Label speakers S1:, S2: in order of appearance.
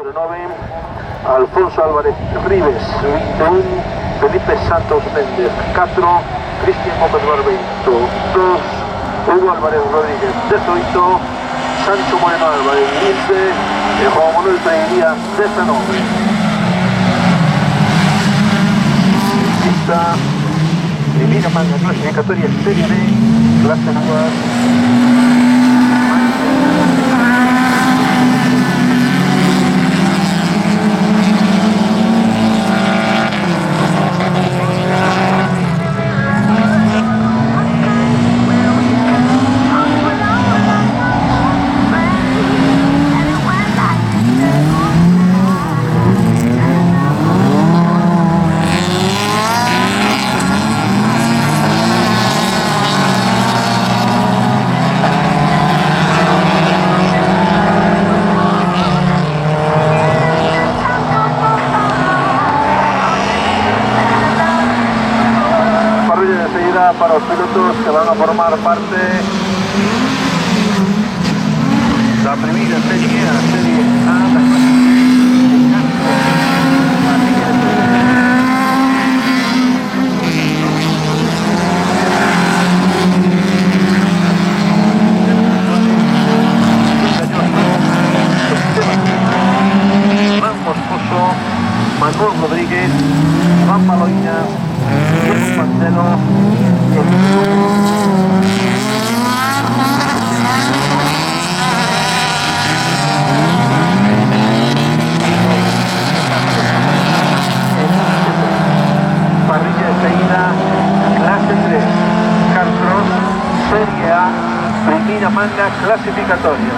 S1: número 9, Alfonso Álvarez Ribes, 21, Felipe Santos Méndez, 4, Cristian Gómez Barbeito, 2, Hugo Álvarez Rodríguez, 18, Sancho Moreno Álvarez, 15, Juan Manuel Trairía, 19. Pista Divina Manga clasificatoria Serie B, clase actual. Para los pilotos que van a formar parte la primera serie A. Manuel Rodríguez, Juan Maloina, Diego Marcelo, parrilla de seguida, clase 3, Carcross, Serie A, primera manga clasificatoria.